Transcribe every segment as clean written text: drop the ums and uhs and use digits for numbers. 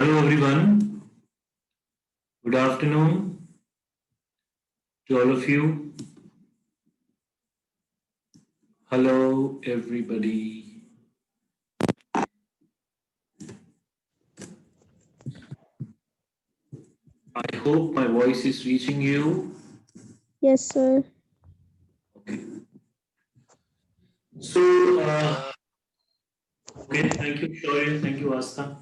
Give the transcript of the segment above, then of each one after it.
Hello everyone, good afternoon to all of you. Hello everybody. I hope my voice is reaching you. Yes, sir. Okay. So, okay, thank you, Shaurya, thank you, Asta.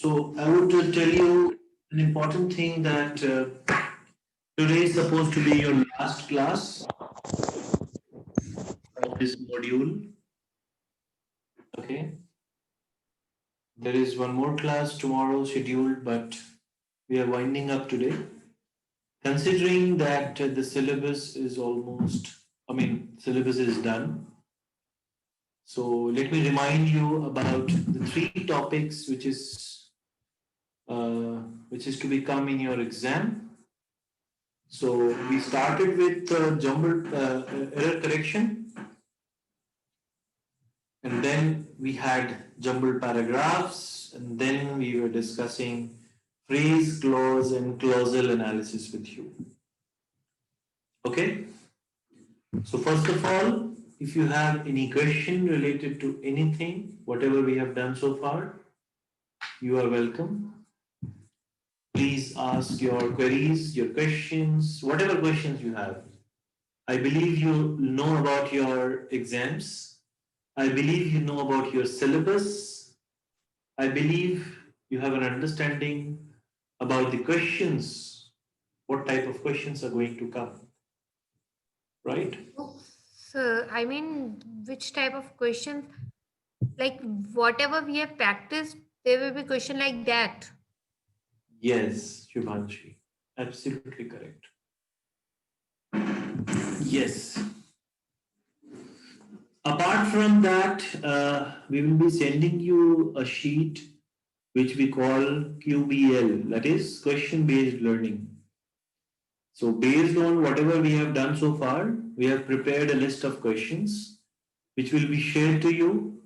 So, I would tell you an important thing that today is supposed to be your last class of this module. Okay, there is one more class tomorrow scheduled, but we are winding up today. Considering that the syllabus is syllabus is done. So let me remind you about the three topics which is to become in your exam. So we started with jumbled error correction, and then we had jumbled paragraphs, and then we were discussing phrase, clause, and clausal analysis with you. Okay. So first of all, if you have any question related to anything, whatever we have done so far, you are welcome. Please ask your queries, your questions, whatever questions you have. I believe you know about your exams. I believe you know about your syllabus. I believe you have an understanding about the questions, what type of questions are going to come, right? So, I mean, which type of questions? Like whatever we have practiced, there will be question like that. Yes, Shubhanshi, absolutely correct. Yes. Apart from that, we will be sending you a sheet which we call QBL, that is question based learning. So, based on whatever we have done so far, we have prepared a list of questions which will be shared to you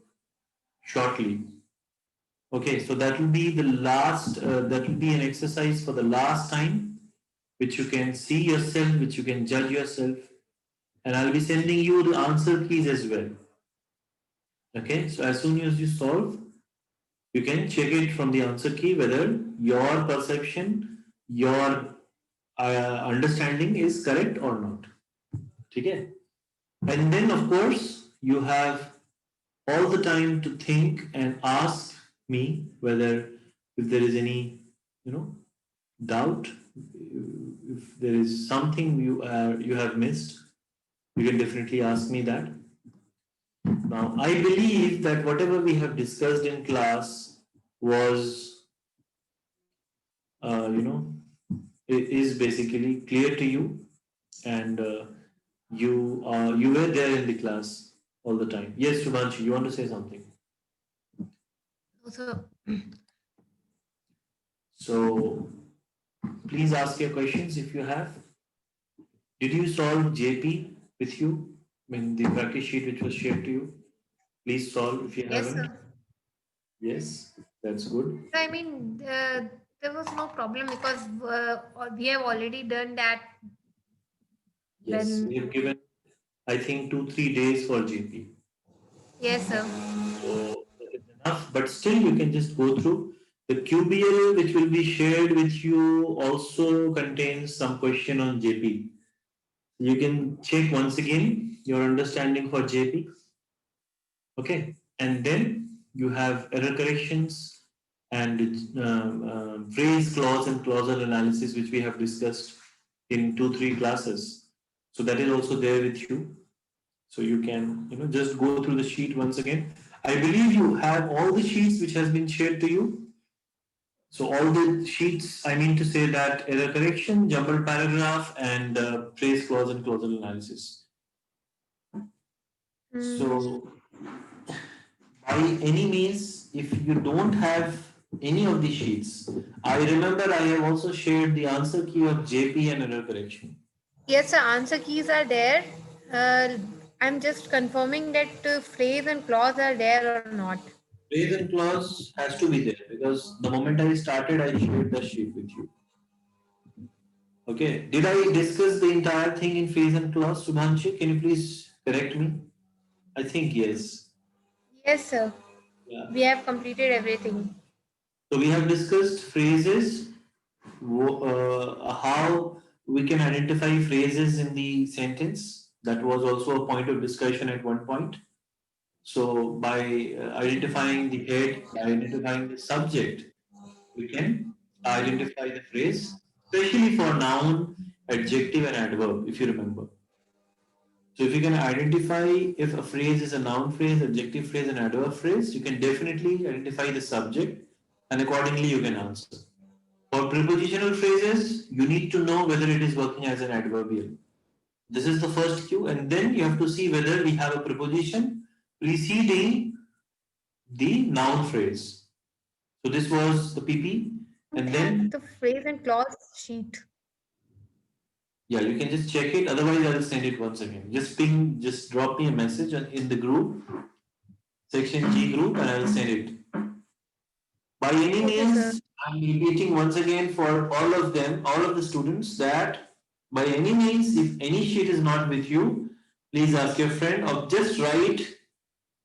shortly. Okay, so that will be the last, that will be an exercise for the last time, which you can see yourself, which you can judge yourself, and I'll be sending you the answer keys as well. Okay, so as soon as you solve, you can check it from the answer key whether your perception, your understanding is correct or not. Okay, and then of course you have all the time to think and ask me whether if there is any doubt, if there is something you have missed, you can definitely ask me that. Now, I believe that whatever we have discussed in class was, uh, you know, is basically clear to you, and you were there in the class all the time. Yes, Shubhanshi, you want to say something? So, So, please ask your questions if you have. Did you solve JP with you? I mean, the practice sheet which was shared to you? Please solve if you yes, haven't. sir. Yes, that's good. I mean, there was no problem because we have already done that. Yes, we Then, have given, I think, 2 3 days for GP. yes, sir. So that is enough. But still, you can just go through. The QBL, which will be shared with you, also contains some question on JP. You can check once again your understanding for JP. Okay, and then you have error corrections and phrase, clause, and clausal analysis, which we have discussed in 2 3 classes. So that is also there with you. So you can just go through the sheet once again. I believe you have all the sheets which has been shared to you. So all the sheets, I mean to say that error correction, jumbled paragraph, and phrase, clause, and clausal analysis. Mm. So by any means, if you don't have any of the sheets, I remember I have also shared the answer key of JP and error correction. Yes, sir. Answer keys are there. Uh, I'm just confirming that phrase and clause are there or not. Phrase and clause has to be there because the moment I started, I shared the sheet with you. Okay. Did I discuss the entire thing in phrase and clause, Subhanshi? Can you please correct me? I think yes. Yes, sir. Yeah. We have completed everything. So we have discussed phrases, how we can identify phrases in the sentence. That was also a point of discussion at one point. So by identifying the head, by identifying the subject, we can identify the phrase, especially for noun, adjective, and adverb, if you remember. So if you can identify if a phrase is a noun phrase, adjective phrase, and adverb phrase, you can definitely identify the subject and accordingly you can answer. For prepositional phrases, you need to know whether it is working as an adverbial. This is the first cue, and then you have to see whether we have a preposition preceding the noun phrase. So this was the PP, Don't and have then the phrase and clause sheet. yeah, you can just check it. Otherwise, I'll send it once again. Just drop me a message in the group, section G group, and I'll send it. By any Okay, sir. means, I'm repeating once again for all of them, all of the students, that by any means, if any sheet is not with you, please ask your friend or just write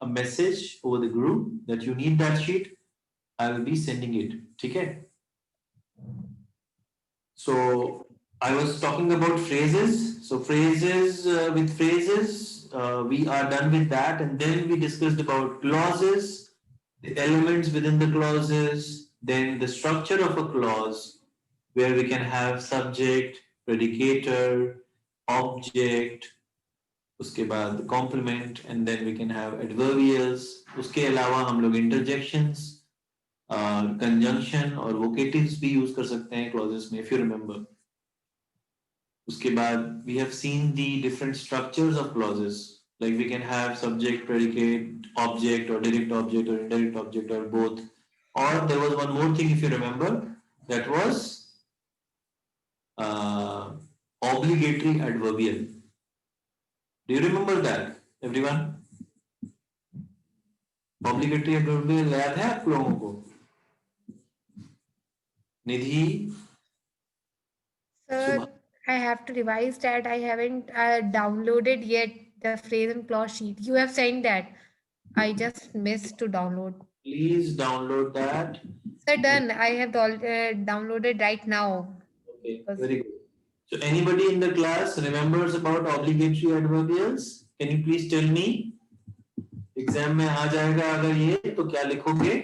a message over the group that you need that sheet. I will be sending it. Okay. So I was talking about phrases. So phrases with phrases, we are done with that, and then we discussed about clauses, the elements within the clauses, then the structure of a clause, where we can have subject, predicator, object, उसके बाद complement, and then we can have adverbials. उसके अलावा हम लोग interjections, conjunction और vocatives भी use कर सकते हैं clauses में, if you remember. उसके बाद we have seen the different structures of clauses. Like we can have subject, predicate, object, or direct object, or indirect object, or both. Or there was one more thing, if you remember, that was uh, obligatory adverbial. Do you remember that, everyone? Obligatory adverbial याद है आप लोगों को? निधि, Sir, सुबह. I have to revise that. I haven't downloaded yet the phrase and clause sheet. You have sent that. I just missed to download. Please download that. Sir, done. I have downloaded right now. Okay, Because very good. So anybody in the class remembers about obligatory adverbials? Can you please tell me? Exam में आ जाएगा अगर ये तो क्या लिखोगे?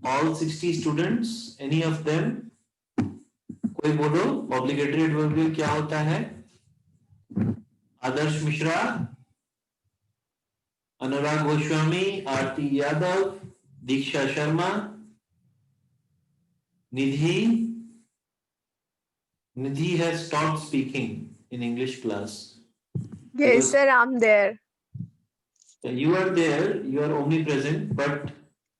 All 60 students, any of them? कोई बोलो obligatory adverbial क्या होता है? आदर्श मिश्रा, अनुराग गोस्वामी, आरती यादव, दीक्षा शर्मा, निधि. Nidhi has stopped speaking in English class. Yes, sir, I'm there. You are there, you are omnipresent, but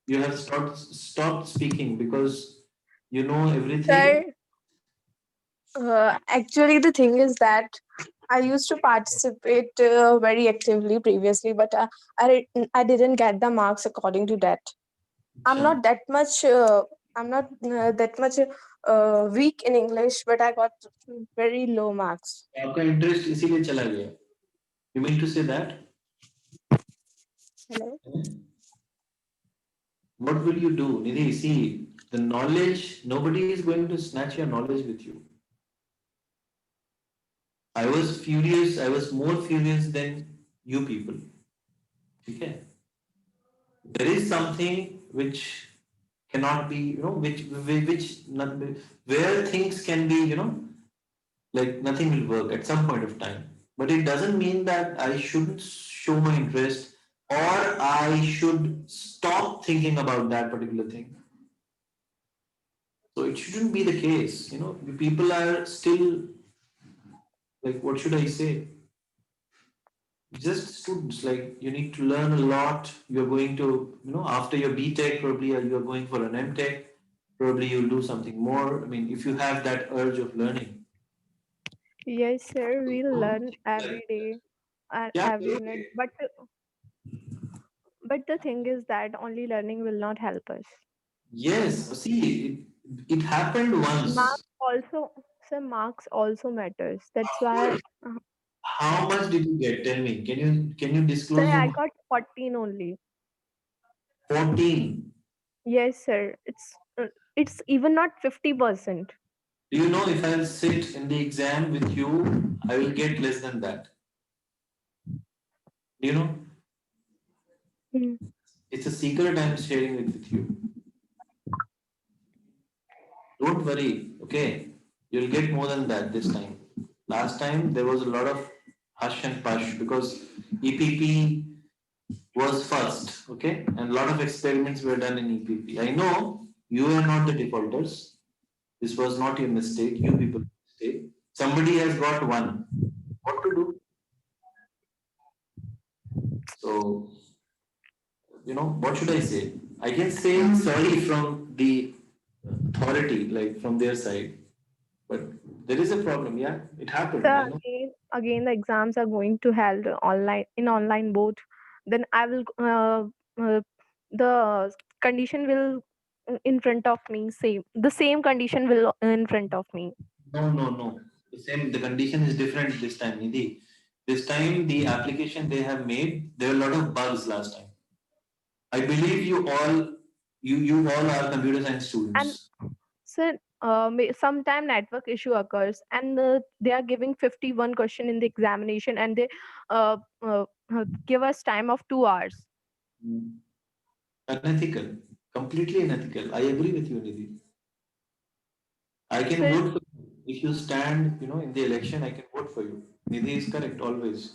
you have stopped speaking because you know everything. Sir, actually, the thing is that I used to participate very actively previously, but I didn't get the marks according to that. I'm not that much. I'm not that much weak in English, but I got very low marks. आपका interest इसीलिए चला गया. You mean to say that? Hello? What will you do, Nidhi? See, the knowledge, nobody is going to snatch your knowledge with you. I was furious, I was more furious than you people. Okay? There is something which cannot be, which not, where things can be, like nothing will work at some point of time. But it doesn't mean that I shouldn't show my interest or I should stop thinking about that particular thing. So it shouldn't be the case. People are still, like, what should I say? Just students, like, you need to learn a lot. You're going to, after your BTech, probably you're going for an MTech, probably you'll do something more. I mean, if you have that urge of learning. Yes, sir. We So, learn every day and yeah, every minute. But But the thing is that only learning will not help us. Yes, see, it happened Marks once. also, sir, marks also matters. That's why, uh, How much did you get? Tell me. Can you sir, disclose the I mark? got 14 only. 14. Yes, sir. It's even not 50%. Do you know if I'll sit in the exam with you, I will get less than that. Do you know? Mm. It's a secret I'm sharing it with you. Don't worry, okay? You'll get more than that this time. Last time there was a lot of hush and push because EPP was first, okay? And a lot of experiments were done in EPP. I know you are not the defaulters. This was not your mistake, you people mistake. Somebody has got one. What to do? So, what should I say? I can say sorry from the authority, like from their side. But there is a problem, yeah. It happened, So I know. again, the exams are going to held online in online both. Then I will the condition will in front of me same. The same condition will in front of me. No, no, no. The condition is different this time, Nidhi. This time the application they have made, there were a lot of bugs last time. I believe you all are computer science And students. so sometime network issue occurs, and they are giving 51 question in the examination, and they uh, uh, give us time of 2 hours. Mm. Unethical. Completely unethical. I agree with you, Nidhi. I can So vote for you. If you stand, in the election, I can vote for you. Nidhi is correct always.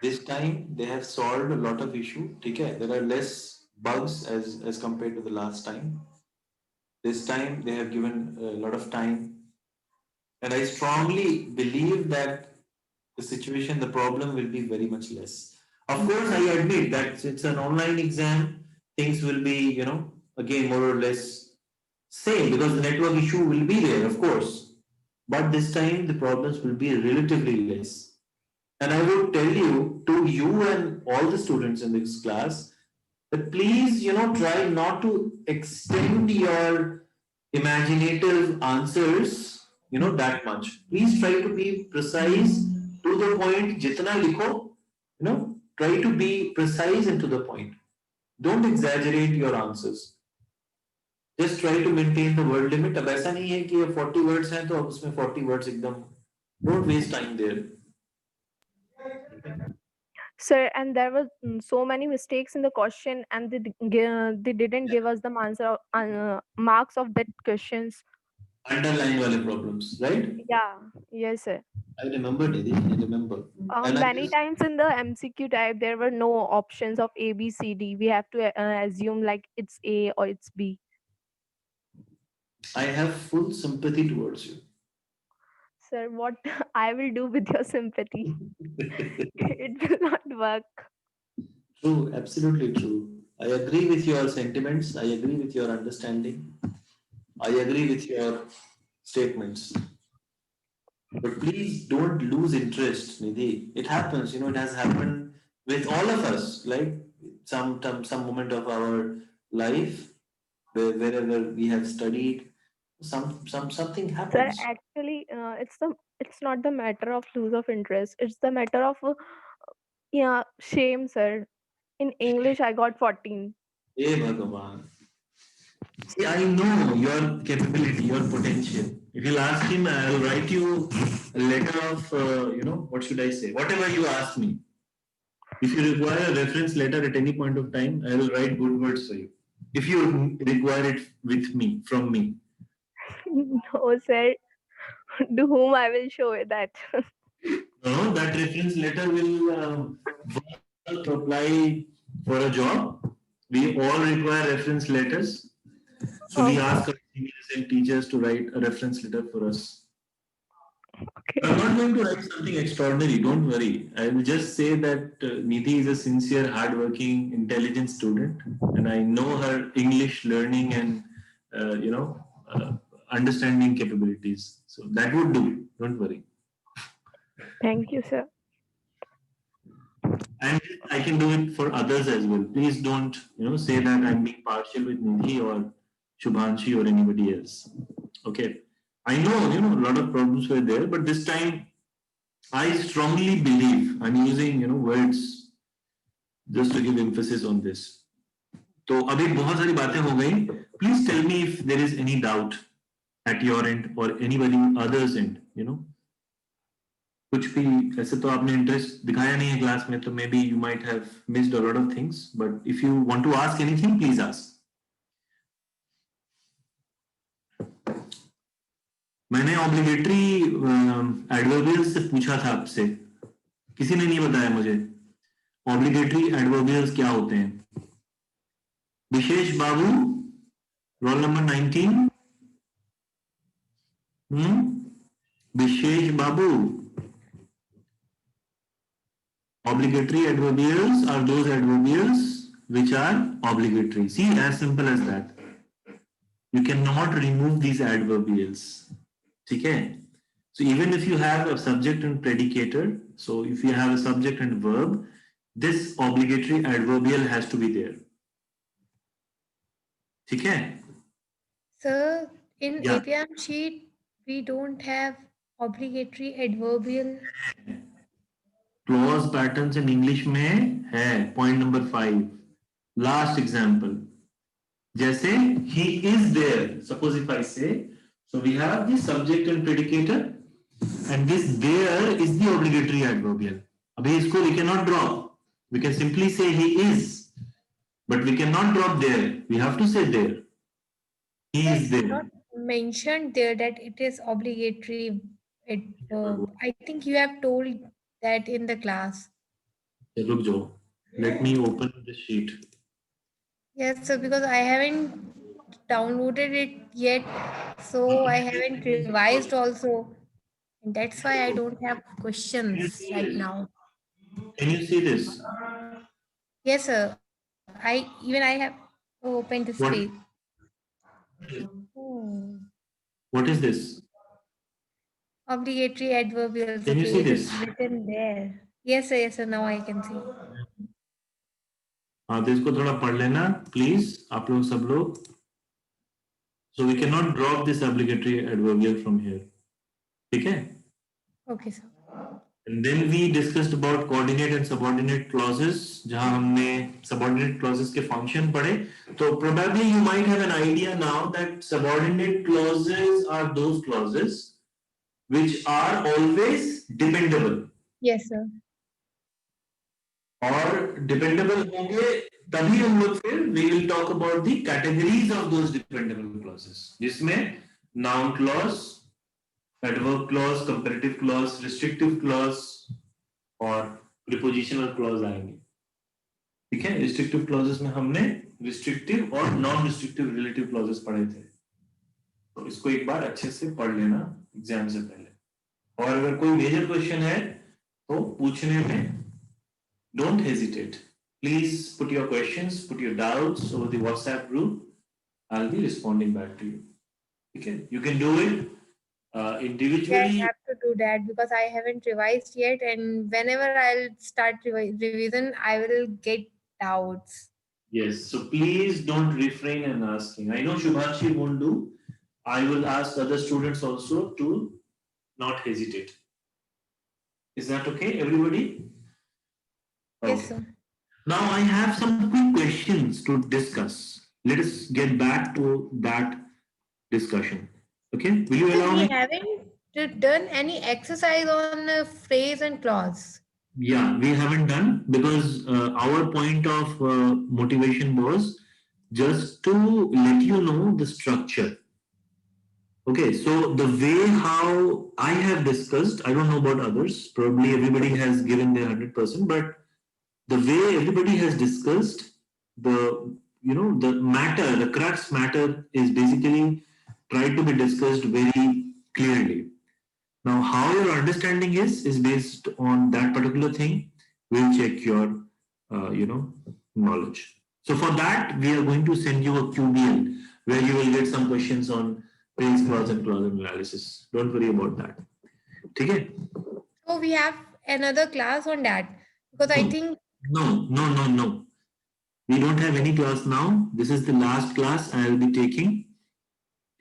This time they have solved a lot of issue. Okay, there are less bugs as compared to the last time. This time they have given a lot of time, and I strongly believe that the situation, the problem will be very much less. Of course, I admit that it's an online exam. Things will be, again more or less same because the network issue will be there, of course. But this time the problems will be relatively less. And I would tell you to you and all the students in this class that please, try not to extend your imaginative answers, that much. Please try to be precise to the point. Jitna likho, try to be precise and to the point. Don't exaggerate your answers. Just try to maintain the word limit. अब ऐसा नहीं है कि 40 words हैं तो अब उसमें 40 words एकदम. Don't waste time there. sir, and there were so many mistakes in the question, and they didn't give us the answer marks of that questions. Underline wale problems, right? Yeah, yes, sir. I remember, Nidhi. I remember. And I Many just, times in the MCQ type, there were no options of A, B, C, D. We have to assume like it's A or it's B. I have full sympathy towards you. Sir, what I will do with your sympathy? It will not work. True, absolutely true. I agree with your sentiments. I agree with your understanding. I agree with your statements. But please don't lose interest, Nidhi. It happens, it has happened with all of us. Like some moment of our life, wherever we have studied, something Sir, happens. actually, it's not the matter of lose of interest. It's the matter of yeah, shame, sir. In English, I got 14. Hey Bhagavan. See, I know your capability, your potential. If you'll ask him, I'll write you a letter of, what should I say? Whatever you ask me. If you require a reference letter at any point of time, I will write good words for you. If you require it with me, from me. No, sir. To whom I will show it that. No, that reference letter will work to apply for a job. We all require reference letters. So we Okay, ask our seniors and teachers to write a reference letter for us. okay. I'm not going to write something extraordinary, don't worry. I will just say that Nidhi is a sincere, hardworking, intelligent student, and I know her English learning and understanding capabilities. So that would do. Don't worry. Thank you, sir. And I can do it for others as well. Please don't, say that I'm being partial with Nidhi or Shubhanshi or anybody else. Okay. I know, a lot of problems were there, but this time I strongly believe I'm using, words just to give emphasis on this. तो अभी बहुत सारी बातें हो गई. Please tell me if there is any doubt at your end or anybody others end, कुछ भी ऐसे तो आपने इंटरेस्ट दिखाया नहीं है क्लास में तो maybe you might have missed a lot of things but if you want to ask anything please ask. मैंने ऑब्लिगेटरी एडवर्बियल्स से पूछा था आपसे, किसी ने नहीं बताया मुझे ऑब्लिगेटरी एडवर्बियल्स क्या होते हैं. Vishesh Babu, roll number 19. Vishesh Babu, obligatory adverbials are those adverbials which are obligatory. See, as simple as that. You cannot remove these adverbials. Okay? So even if you have a subject and predicator, so if you have a subject and verb, this obligatory adverbial has to be there. Okay? Sir, in Yeah. APM sheet, we don't have obligatory adverbial. Clause patterns in English में है. Point number 5. Last example. जैसे he is there. Suppose if I say, so we have the subject and predicator, and this there is the obligatory adverbial. अभी इसको we cannot drop. We can simply say he is, but we cannot drop there. We have to say there. He is It's there. not mentioned there that it is obligatory adverb. I think you have told that in the class. रुक जाओ. Let me open the sheet. Yes, sir, because I haven't downloaded it yet, so I haven't revised also. And that's why I don't have questions right now. Can you see this? Yes, sir. I have opened this What? page. Oh. What is this? Obligatory adverbials. Can you Okay, see it is this? written there. Yes, sir. Yes, sir. Now I can see. हाँ तो इसको थोड़ा पढ़ लेना please आप लोग सब लोग. So we cannot drop this obligatory adverbial from here. ठीक है? Okay, sir. And then we discussed about coordinate and subordinate clauses, जहाँ हमने subordinate clauses के function पढ़े. तो probably you might have an idea now that subordinate clauses are those clauses which are always dependable. Yes, sir. और dependable होंगे तभी हम लोग फिर we will talk about the categories of those dependable clauses, जिसमें noun clause, adverb clause, comparative clause, restrictive clause और prepositional clause आएंगे. ठीक है? restrictive clauses में हमने restrictive और non restrictive relative clauses पढ़े थे. तो इसको एक बार अच्छे से पढ़ लेना एग्जाम से पहले. और अगर कोई मेजर क्वेश्चन है तो पूछने में don't hesitate. Please put your questions, put your doubts over the WhatsApp group. I'll be responding back to you. Okay? You can do it individually. I have to do that because I haven't revised yet, and whenever I'll start revision, I will get doubts. Yes. So please don't refrain in asking. I know Shubhanshi won't do. I will ask other students also to not hesitate. Is that okay, everybody? Yes, Okay. sir. Now I have some quick questions to discuss. Let us get back to that discussion. Okay? Will you allow We me? haven't done any exercise on phrase and clause. Yeah, we haven't done because our point of motivation was just to let you know the structure. Okay, so the way how I have discussed, I don't know about others, probably everybody has given their 100%, but the way everybody has discussed, the matter, the crux matter is basically tried to be discussed very clearly. Now, how your understanding is based on that particular thing. We'll check your, knowledge. So for that, we are going to send you a QBL where you will get some questions on phrase, clause, and clause analysis. Don't worry about that. Okay? So we have another class on that because I think No. We don't have any class now. This is the last class I will be taking.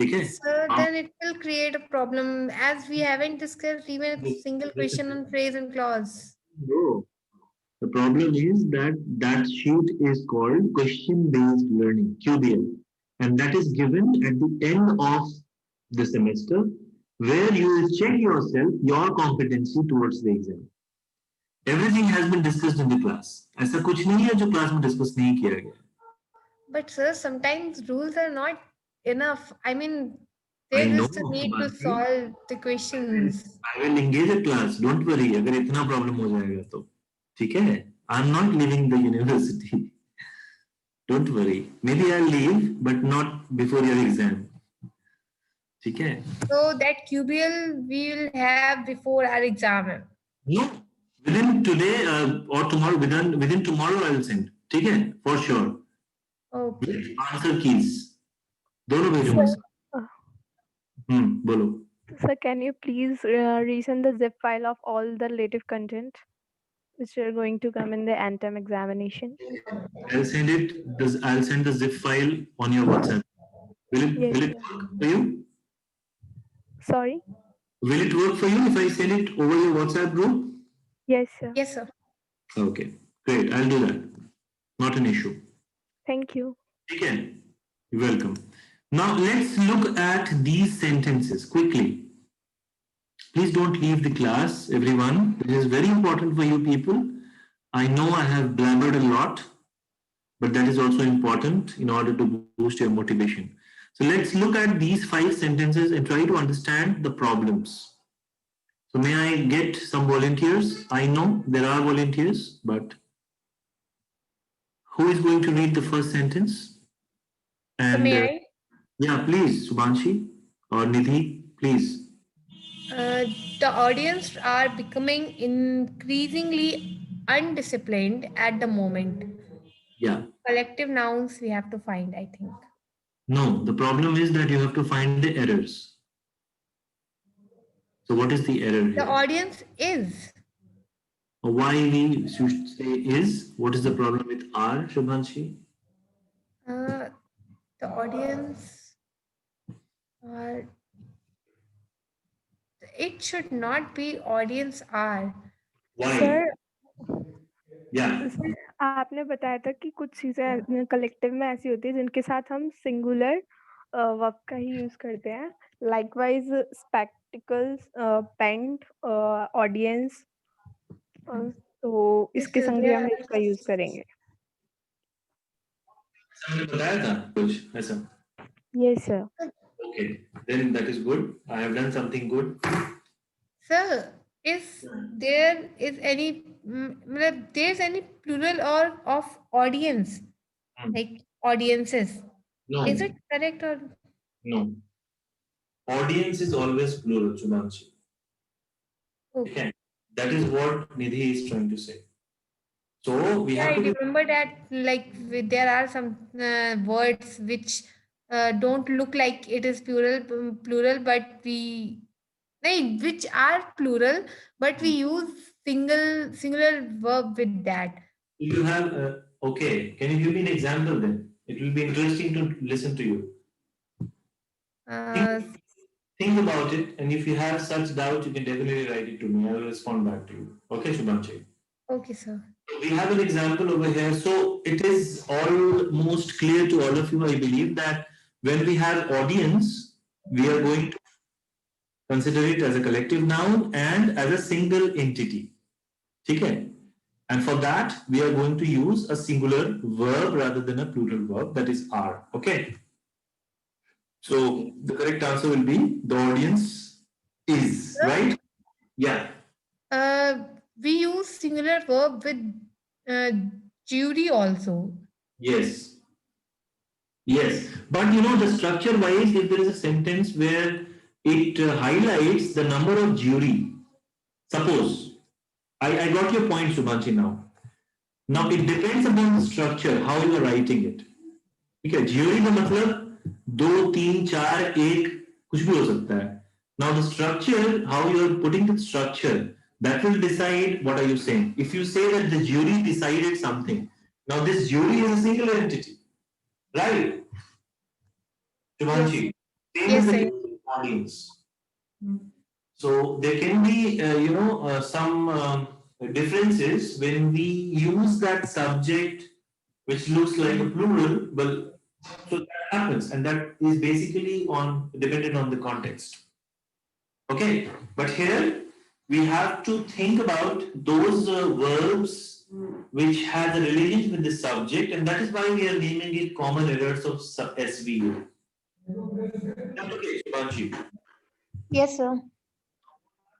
Okay? So then it will create a problem as we haven't discussed even a single question on phrase and clause. No. The problem is that that sheet is called question-based learning, QBL, and that is given at the end of the semester, where you will check yourself, your competency towards the exam. Everything has been discussed in the class. ऐसा कुछ नहीं है जो class में discuss नहीं किया गया. But sir, sometimes rules are not enough. I mean, I they know, just need to Subhashi. solve the questions. I will engage a class. Don't worry. अगर इतना problem हो जाएगा तो ठीक है. I'm not leaving the university. Don't worry. Maybe I'll leave, but not before your exam. ठीक है. So that QBL we will have before our exam. No. Within today or tomorrow, within tomorrow I will send. ठीक है. For sure. Okay. With answer keys. दोनों भेजूंगा. बोलो. Sir, can you please resend the zip file of all the relative content which are going to come in the ANTEM examination? I'll send it. I'll send the zip file on your WhatsApp. Will it Yes, work for you? Sorry? Will it work for you if I send it over your WhatsApp group? Yes, sir. Yes, sir. Okay, great. I'll do that. Not an issue. Thank you. Okay, you're welcome. Now let's look at these sentences quickly. Please don't leave the class, everyone. This is very important for you people. I know I have blabbered a lot, but that is also important in order to boost your motivation. So let's look at these 5 sentences and try to understand the problems. So may I get some volunteers? I know there are volunteers, but who is going to read the first sentence? So may I? Yeah, please, Subhanshi or Nidhi, please. The audience are becoming increasingly undisciplined at the moment. Yeah. Collective nouns we have to find, I think. No, the problem is that you have to find the errors. So what is the error here? The audience is. Why we should say is? What is the problem with are, Shubhanshi? The audience are. It should not be audience are. Why? Sir, Yeah. Sir आपने बताया था कि कुछ चीजें collective में ऐसी होती है जिनके साथ हम सिंगुलर वर्ब का ही यूज करते हैं. लाइकवाइज स्पेक्टिकल्स, पेंट, ऑडियंस, तो इसके संग भी हम इसका यूज करेंगे. मैंने बताया था कुछ ऐसा. Yes, sir. Okay, then that is good. I have done something good. Sir, if there is any there's any plural or of audience, like audiences, No. is it correct or No. Audience is always plural, Shubhanshi. Okay. That is what Nidhi is trying to say. So we have to. I remember that like there are some words which don't look like it is plural, but which are plural, but we use singular verb with that. If you have okay, can you give me an example then? It will be interesting to listen to you. Think about it, and if you have such doubt, you can definitely write it to me. I will respond back to you. Okay, Shubhanshi? Okay, sir. We have an example over here. So it is almost clear to all of you, I believe, that when we have audience, we are going to consider it as a collective noun and as a single entity. Okay? And for that, we are going to use a singular verb rather than a plural verb, that is are. Okay? So the correct answer will be the audience is, right? Yeah. We use singular verb with jury also. Yes. Yes. But you know, the structure wise, if there is a sentence where it highlights the number of jury, suppose, I got your point, Subhanshi, now. Now it depends upon the structure, how you are writing it. Okay, jury का मतलब 2, 3, 4, 1 कुछ भी हो सकता है. Now the structure, how you are putting the structure, that will decide what are you saying. If you say that the jury decided something, now this jury is a singular entity, right? Shivanshi, same Yes, is the sir. case with audience. So there can be, some differences when we use that subject which looks like a plural. Well, so that happens, and that is basically on dependent on the context. Okay, but here we have to think about those verbs which has a relationship with the subject, and that is why we are naming it common errors of SVO. Okay, Shivanshi. Yes, sir.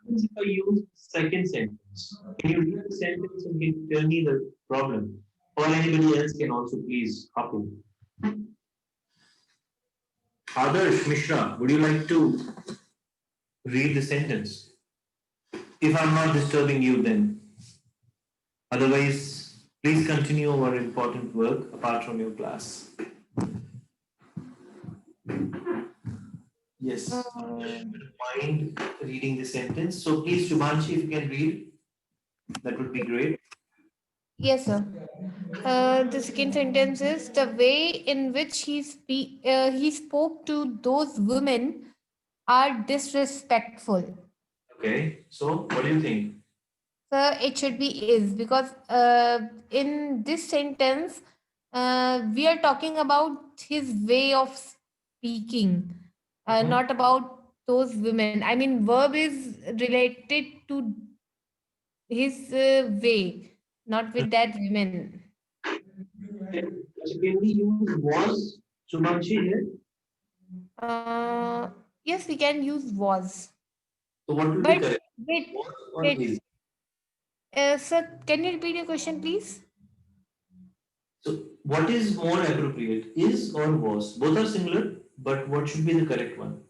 If I use second sentence, can you read the sentence and can you tell me the problem? Or anybody else can also please hop in. Adarsh Mishra, would you like to read the sentence? If I'm not disturbing you, then. Otherwise, please continue our important work apart from your class. Yes. Mind reading the sentence. So please, Shubhanshi, if you can read, that would be great. Yes, sir. The second sentence is the way in which he spoke to those women are disrespectful. Okay. So what do you think? So it should be is because in this sentence we are talking about his way of speaking, not about those women. I mean, verb is related to his way, not with that women. So can we use was Shubhanshi here? Yes, we can use was. So what will be But correct? wait, Was or wait. is? Sir, can you repeat your question, please? So what is more appropriate? Is or was? Both are similar, but what should be the correct one?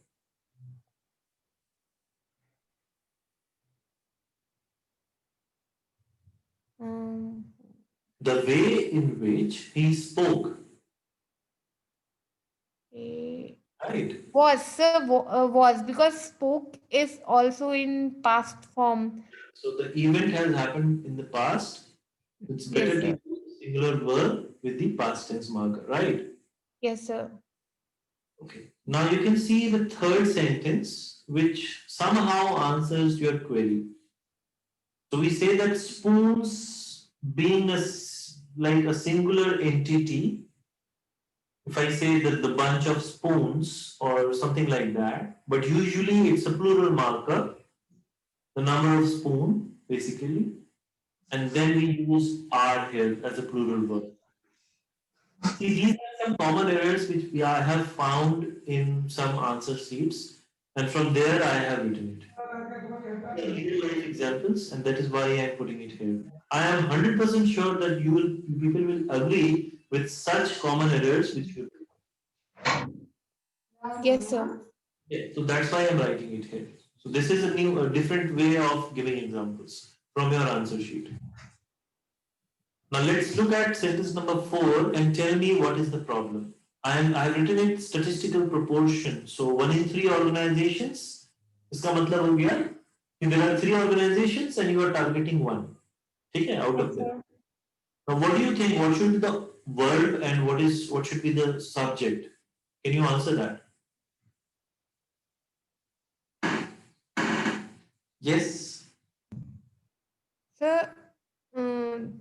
Um, The way in which he spoke, eh, right? was, sir, was, because spoke is also in past form. So the event has happened in the past. It's Yes, better to sir. use singular verb with the past tense marker, right? Yes, sir. Okay. Now you can see the third sentence, which somehow answers your query. So we say that spoons being like a singular entity, if I say that the bunch of spoons or something like that, but usually it's a plural marker, the number of spoon basically, and then we use are here as a plural verb. See, these are some common errors which I have found in some answer sheets, and from there I have written it. Real life examples, and that is why I am putting it here. I am 100% sure that people will agree with such common errors which you. Yes, sir. Yeah, so that's why I'm writing it here. So this is a different way of giving examples from your answer sheet. Now let's look at sentence number 4 and tell me what is the problem. I've written it statistical proportion. So 1 in 3 organizations. इसका मतलब हो गया कि there are 3 organizations and you are targeting 1. ठीक है, out Yes, of them. sir. Now what do you think? What should be the verb and what should be the subject? Can you answer that? Yes. Sir, um,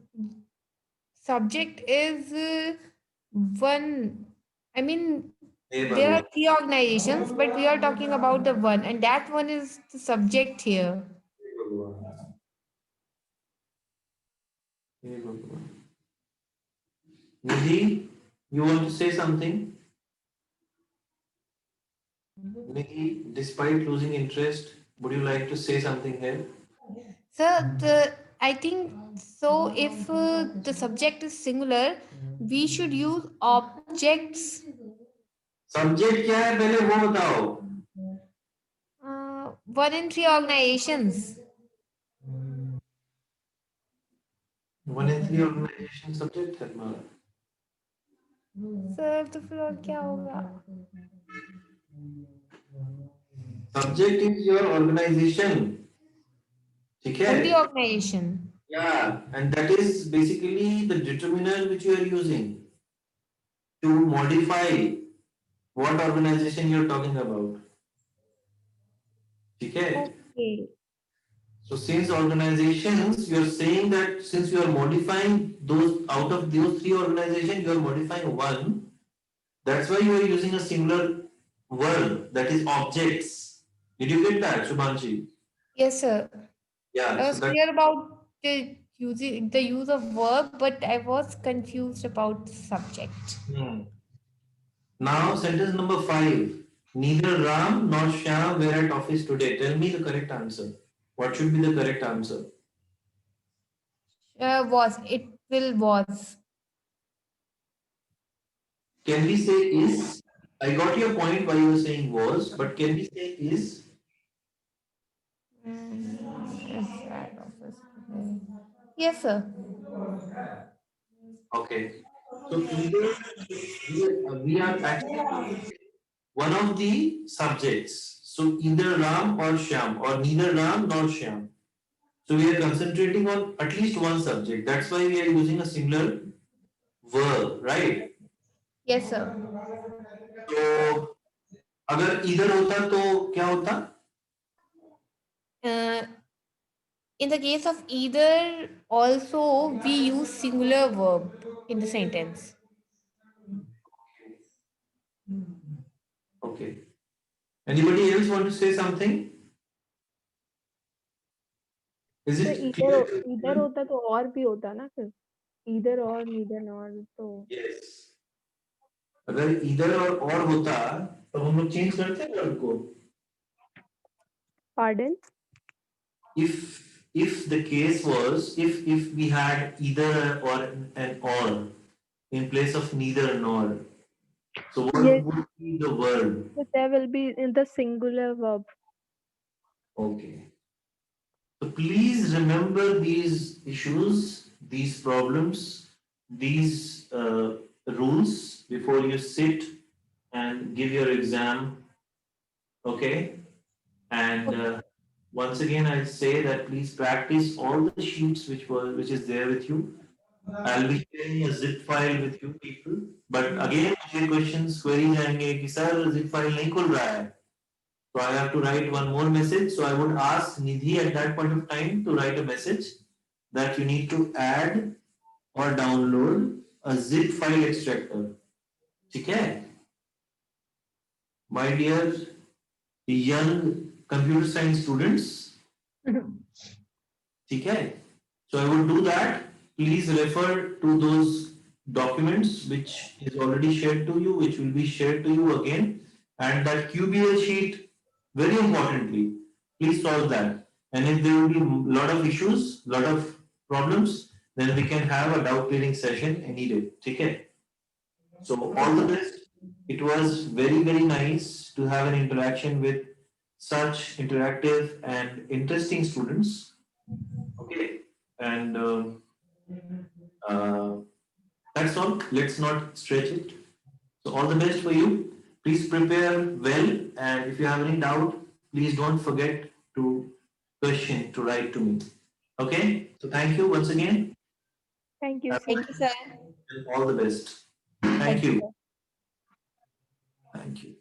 subject is one. I mean, Hey, there Babu. are three organizations, but we are talking about the one, and that one is the subject here. Hey, Babu. Nidhi, you want to say something? Nidhi, despite losing interest, would you like to say something here? So I think so. If the subject is singular, we should use objects. Subject क्या है पहले वो बताओ. 1 in 3 organizations. 1 in 3 organization subject है तुम्हारा. Sir तो फिर और क्या होगा? Subject is your organization. ठीक of the है? organization. Yeah, and that is basically the determiner which you are using to modify what organization you're talking about. ठीक है? Okay. So since organizations, you're saying that since you are modifying those out of those three organizations, you are modifying one. That's why you are using a singular word that is objects. Did you get that, Shubhanshi? Yes, sir. Yeah. I So was that. clear about the use of verb, but I was confused about subject. Now sentence number 5. Neither Ram nor Shyam were at office today. Tell me the correct answer. What should be the correct answer? Was it will was. Can we say is? I got your point why you were saying was, but can we say is? Yes, at office today. Yes, sir. Okay. So either we are actually one of the subjects. So either Ram or Shyam or neither Ram nor Shyam. So we are concentrating on at least one subject. That's why we are using a singular verb, right? Yes, sir. तो अगर इधर होता तो क्या होता? Uh, in the case of either, also we use singular verb in the sentence. Okay. Anybody else want to say something? Is तो it इधर clear? इधर होता तो और भी होता ना फिर इधर और नीदर नॉर तो Yes. अगर इधर और होता तो हम लोग चेंज करते हैं वर्ड को. Pardon If the case was if we had either or an or in place of neither nor, so what Yes. would be the word? so there will be in the singular verb. Okay. So please remember these issues, these problems, these rules before you sit and give your exam. Okay. And once again, I'll say that please practice all the sheets which is there with you. I'll be sharing a zip file with you people. But again, मुझे questions queries आएंगे कि sir zip file नहीं खुल रहा है. So I have to write one more message. So I would ask Nidhi at that point of time to write a message that you need to add or download a zip file extractor. ठीक है? My dear young computer science students, ठीक है? So I would do that. Please refer to those documents which is already shared to you, which will be shared to you again. And that QBL sheet, very importantly, please solve that. And if there will be a lot of issues, lot of problems, then we can have a doubt clearing session any day. Okay? So all the best. It was very, very nice to have an interaction with such interactive and interesting students. Okay. And that's all. Let's not stretch it. So all the best for you. Please prepare well, and if you have any doubt, please don't forget to question to write to me. Okay. So thank you once again. Thank you, sir. Thank you, sir. And all the best. Thank you. sir. Thank you.